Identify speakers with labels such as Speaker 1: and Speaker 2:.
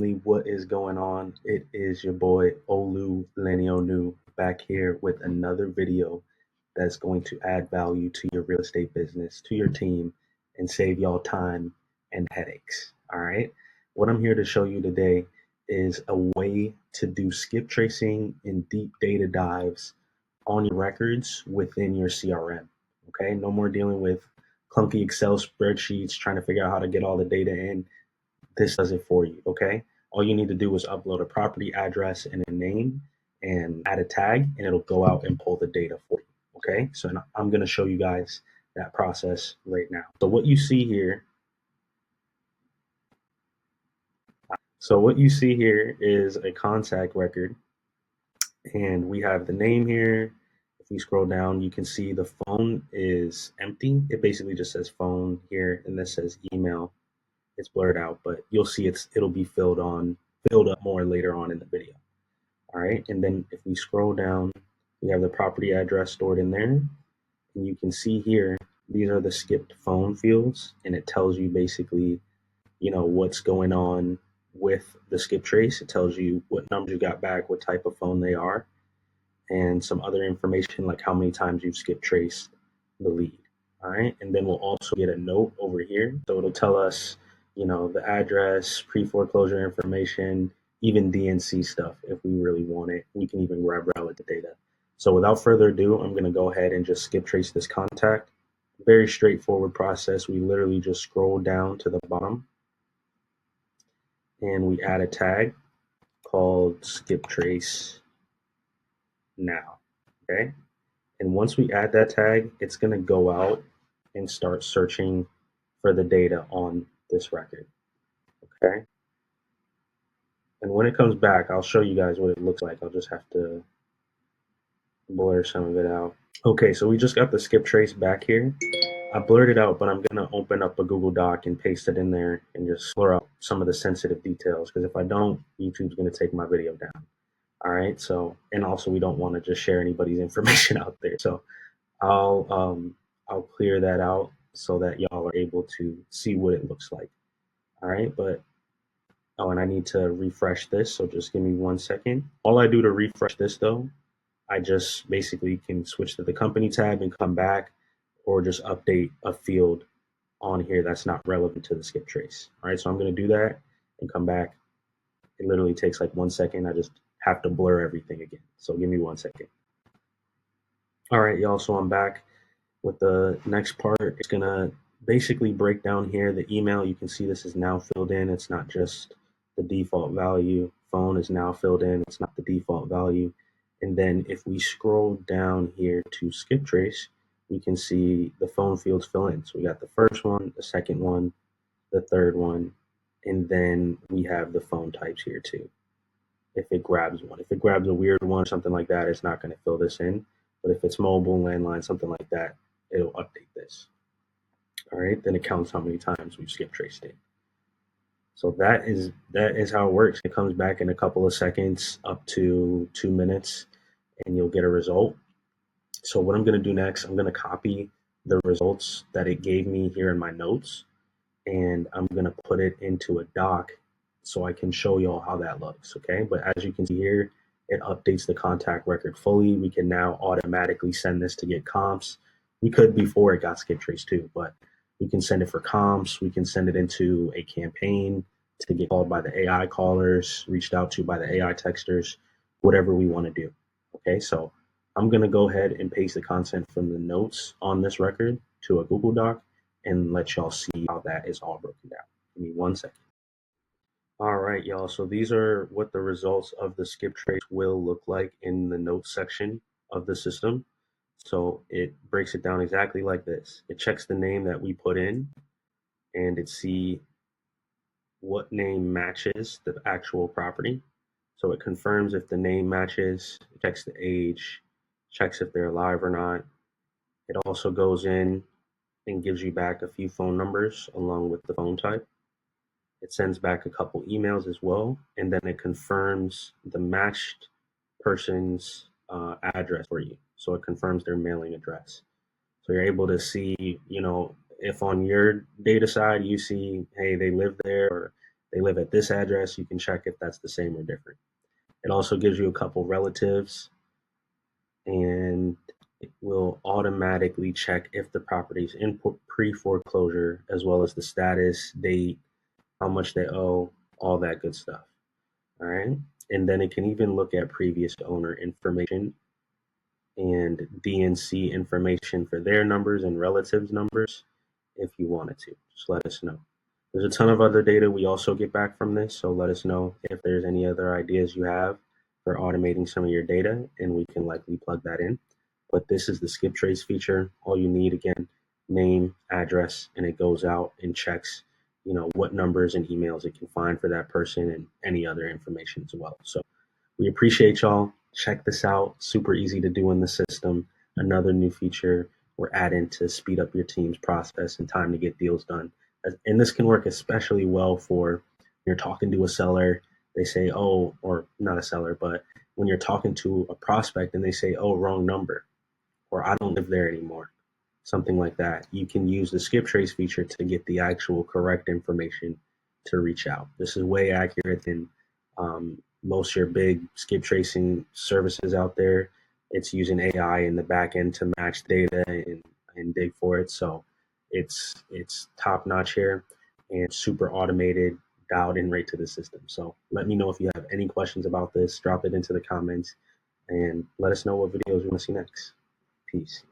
Speaker 1: What is going on? It is your boy Olu Lenionu back here with another video that's going to add value to your real estate business, to your team, and save y'all time and headaches. All right. What I'm here to show you today is a way to do skip tracing and deep data dives on your records within your CRM. Okay. No more dealing with clunky Excel spreadsheets, trying to figure out how to get all the data in. This does it for you. Okay. All you need to do is upload a property address and a name and add a tag, and it'll go out and pull the data for you. Okay. So I'm going to show you guys that process right now. So what you see here is a contact record, and we have the name here. If we scroll down, you can see the phone is empty. It basically just says phone here, and this says email. It's blurred out, but you'll see it'll be filled up more later on in the video. All right, and then if we scroll down, we have the property address stored in there, and you can see here these are the skipped phone fields, and it tells you basically, what's going on with the skip trace. It tells you what numbers you got back, what type of phone they are, and some other information like how many times you've skip traced the lead. All right, and then we'll also get a note over here, so it'll tell us the address, pre-foreclosure information, even DNC stuff. If we really want it, we can even grab relative data. So without further ado, I'm going to go ahead and just skip trace this contact. Very straightforward process. We literally just scroll down to the bottom and we add a tag called skip trace now. Okay. And once we add that tag, it's going to go out and start searching for the data on this record. Okay. And when it comes back, I'll show you guys what it looks like. I'll just have to blur some of it out. Okay, so we just got the skip trace back here. I blurred it out, but I'm going to open up a Google Doc and paste it in there and just blur out some of the sensitive details, because if I don't, YouTube's going to take my video down. All right, so, and also we don't want to just share anybody's information out there. So I'll clear that out so that y'all are able to see what it looks like. All right, but oh, and I need to refresh this, so just give me 1 second. All I do to refresh this though, I just basically can switch to the company tab and come back, or just update a field on here that's not relevant to the skip trace. All right, so I'm going to do that and come back. It literally takes like 1 second. I just have to blur everything again. So give me 1 second. All right, y'all, so I'm back with the next part. It's going to basically break down here the email. You can see this is now filled in. It's not just the default value. Phone is now filled in. It's not the default value. And then if we scroll down here to skip trace, we can see the phone fields fill in. So we got the first one, the second one, the third one, and then we have the phone types here too. If it grabs one, if it grabs a weird one, something like that, it's not going to fill this in. But if it's mobile, landline, something like that, it'll update this. All right, then it counts how many times we've skip traced it. So that is how it works. It comes back in a couple of seconds, up to 2 minutes, and you'll get a result. So what I'm going to do next, I'm going to copy the results that it gave me here in my notes, and I'm going to put it into a doc so I can show y'all how that looks. Okay, but as you can see here, it updates the contact record fully. We can now automatically send this to get comps. We could before it got skip traced too, but we can send it for comps. We can send it into a campaign to get called by the AI callers, reached out to by the AI texters, whatever we want to do. Okay, so I'm going to go ahead and paste the content from the notes on this record to a Google Doc and let y'all see how that is all broken down. Give me 1 second. All right, y'all. So these are what the results of the skip trace will look like in the notes section of the system. So it breaks it down exactly like this. It checks the name that we put in, and it see what name matches the actual property. So it confirms if the name matches, it checks the age, checks if they're alive or not. It also goes in and gives you back a few phone numbers along with the phone type. It sends back a couple emails as well, and then it confirms the matched person's address for you. So it confirms their mailing address. So you're able to see, if on your data side you see, hey, they live there, or they live at this address, you can check if that's the same or different. It also gives you a couple relatives, and it will automatically check if the property is in pre-foreclosure, as well as the status, date, how much they owe, all that good stuff. All right. And then it can even look at previous owner information and DNC information for their numbers and relatives' numbers if you wanted to. Just let us know. There's a ton of other data we also get back from this, so let us know if there's any other ideas you have for automating some of your data, and we can likely plug that in. But this is the skip trace feature. All you need, again, name, address, and it goes out and checks, what numbers and emails it can find for that person and any other information as well. So we appreciate y'all. Check this out. Super easy to do in the system. Another new feature we're adding to speed up your team's process and time to get deals done. And this can work especially well for when you're talking to a seller. They say, oh, or not a seller, but when you're talking to a prospect and they say, oh, wrong number, or I don't live there anymore, something like that. You can use the skip trace feature to get the actual correct information to reach out. This is way accurate than most of your big skip tracing services out there. It's using AI in the back end to match data and dig for it. So it's top notch here and super automated, dialed in right to the system. So let me know if you have any questions about this. Drop it into the comments and let us know what videos you want to see next. Peace.